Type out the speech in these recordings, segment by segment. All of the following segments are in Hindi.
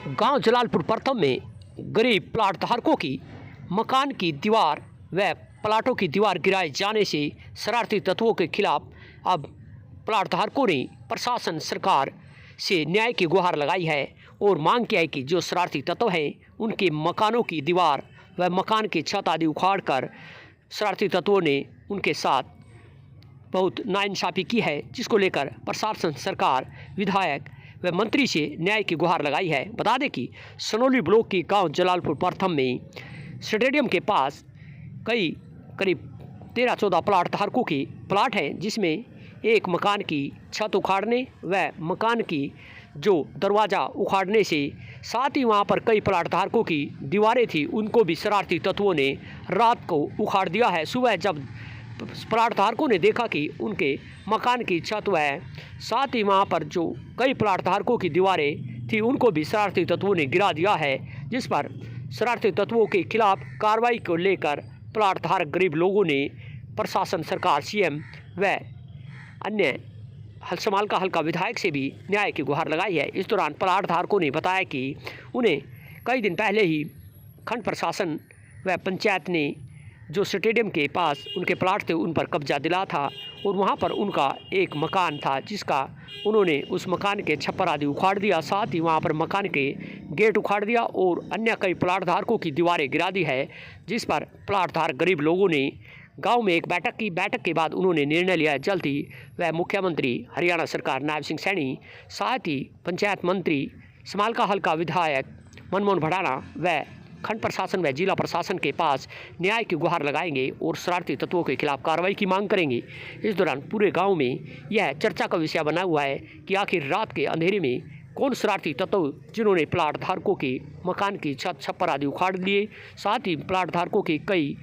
गांव जलालपुर प्रथम में गरीब प्लाट धारकों की मकान की दीवार व प्लाटों की दीवार गिराए जाने से शरारती तत्वों के खिलाफ अब प्लाट धारकों ने प्रशासन सरकार से न्याय की गुहार लगाई है और मांग किया है कि जो शरारती तत्व हैं उनके मकानों की दीवार व मकान की छत आदि उखाड़ कर शरारती तत्वों ने उनके साथ बहुत नाइंसाफ़ी की है, जिसको लेकर प्रशासन सरकार विधायक व मंत्री से न्याय की गुहार लगाई है। बता दें कि सनोली ब्लॉक की गांव जलालपुर प्रथम में स्टेडियम के पास करीब 13-14 प्लाट धारकों के प्लाट हैं, जिसमें एक मकान की छत उखाड़ने व मकान की जो दरवाज़ा उखाड़ने से साथ ही वहां पर कई प्लाट धारकों की दीवारें थी, उनको भी शरारती तत्वों ने रात को उखाड़ दिया है। सुबह जब प्लाट धारकों ने देखा कि उनके मकान की छत व साथ ही वहां पर जो कई प्लाट धारकों की दीवारें थी उनको भी शरारती तत्वों ने गिरा दिया है, जिस पर शरारती तत्वों के खिलाफ कार्रवाई को लेकर प्लाट धारक गरीब लोगों ने प्रशासन सरकार सीएम व अन्य समालका हल्का विधायक से भी न्याय की गुहार लगाई है। इस दौरान प्लाट धारकों ने बताया कि उन्हें कई दिन पहले ही खंड प्रशासन व पंचायत ने जो स्टेडियम के पास उनके प्लाट थे उन पर कब्जा दिला था और वहां पर उनका एक मकान था, जिसका उन्होंने उस मकान के छप्पर आदि उखाड़ दिया, साथ ही वहां पर मकान के गेट उखाड़ दिया और अन्य कई प्लाट धारकों की दीवारें गिरा दी है, जिस पर प्लाट धारक गरीब लोगों ने गांव में एक बैठक के बाद उन्होंने निर्णय लिया है जल्द ही वह मुख्यमंत्री हरियाणा सरकार नायब सिंह सैनी, साथ ही पंचायत मंत्री समालका हल्का विधायक मनमोहन भडाना व खंड प्रशासन व जिला प्रशासन के पास न्याय की गुहार लगाएंगे और शरारती तत्वों के खिलाफ कार्रवाई की मांग करेंगे। इस दौरान पूरे गांव में यह चर्चा का विषय बना हुआ है कि आखिर रात के अंधेरे में कौन शरारती तत्व जिन्होंने प्लाट धारकों के मकान की छत छप्पर आदि उखाड़ लिए, साथ ही प्लाट धारकों के कई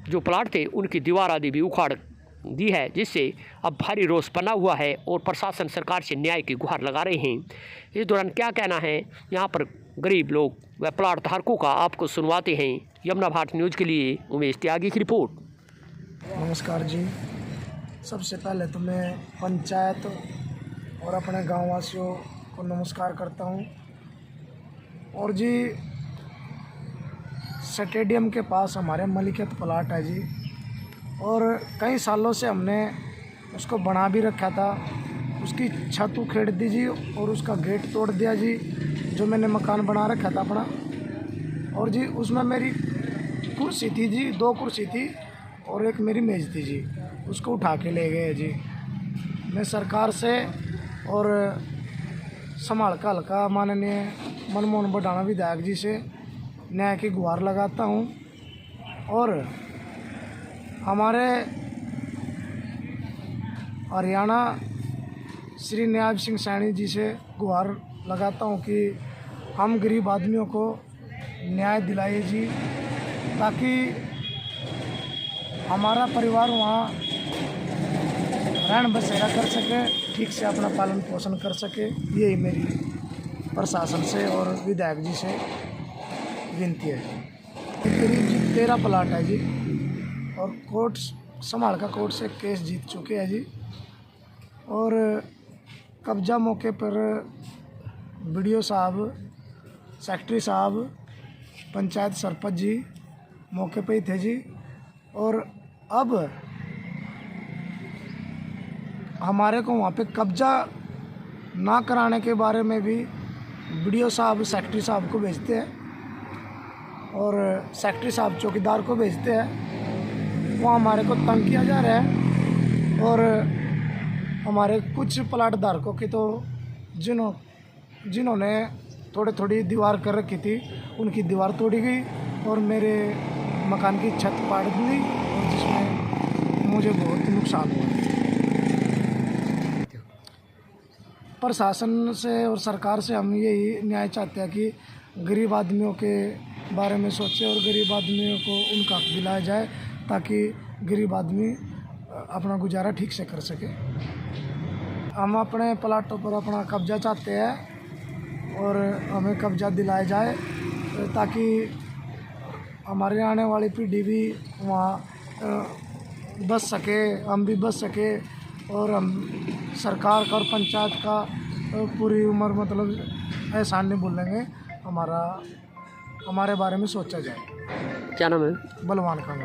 जो प्लाट थे उनकी दीवार आदि भी उखाड़ दी है, जिससे अब भारी रोष बना हुआ है और प्रशासन सरकार से न्याय की गुहार लगा रहे हैं। इस दौरान क्या कहना है यहाँ पर गरीब लोग व प्लाट धारकों का आपको सुनवाते हैं। यमुना भारत न्यूज़ के लिए उमेश त्यागी की रिपोर्ट। नमस्कार जी, सबसे पहले तो मैं पंचायत और अपने गाँव वासियों को नमस्कार करता हूँ। और जी स्टेडियम के पास हमारे मलिकियत प्लाट है जी, और कई सालों से हमने उसको बना भी रखा था। उसकी छत उखेड़ दी जी और उसका गेट तोड़ दिया जी, जो मैंने मकान बना रखा था अपना। और जी उसमें मेरी कुर्सी थी जी, 2 कुर्सी थी और एक मेरी मेज़ थी जी, उसको उठा के ले गए जी। मैं सरकार से और समालका हल्का माननीय मनमोहन भडाना विधायक जी से न्याय की गुहार लगाता हूँ और हमारे हरियाणा श्री नायब सिंह सैनी जी से गुहार लगाता हूँ कि हम गरीब आदमियों को न्याय दिलाइए जी, ताकि हमारा परिवार वहाँ रहन बसेरा कर सके, ठीक से अपना पालन पोषण कर सके। यही मेरी प्रशासन से और विधायक जी से विनती है। करीब जी 13 प्लाट है जी और कोर्ट समालका कोर्ट से केस जीत चुके हैं जी। और कब्जा मौके पर बीडीओ साहब, सेक्रेटरी साहब, पंचायत सरपंच जी मौके पे ही थे जी। और अब हमारे को वहाँ पे कब्जा ना कराने के बारे में भी बीडीओ साहब सेक्रेटरी साहब को भेजते हैं और सेक्रेटरी साहब चौकीदार को भेजते हैं। वो हमारे को तंग किया जा रहा है और हमारे कुछ प्लाट धारकों की तो जिन्होंने थोड़ी दीवार कर रखी थी उनकी दीवार तोड़ी गई और मेरे मकान की छत पाड़ दी, और जिसमें मुझे बहुत नुकसान हुआ। प्रशासन से और सरकार से हम यही न्याय चाहते हैं कि गरीब आदमियों के बारे में सोचे और गरीब आदमियों को उनका हक दिलाया जाए, ताकि गरीब आदमी अपना गुजारा ठीक से कर सके। हम अपने प्लाटों पर अपना कब्जा चाहते हैं और हमें कब्जा दिलाया जाए, ताकि हमारे आने वाली पीढ़ी भी वहाँ बच सके, हम भी बच सके और हम सरकार का और पंचायत का पूरी उम्र मतलब एहसान नहीं भूलेंगे। हमारे बारे में सोचा जाए। क्या नाम है? बलवान खान।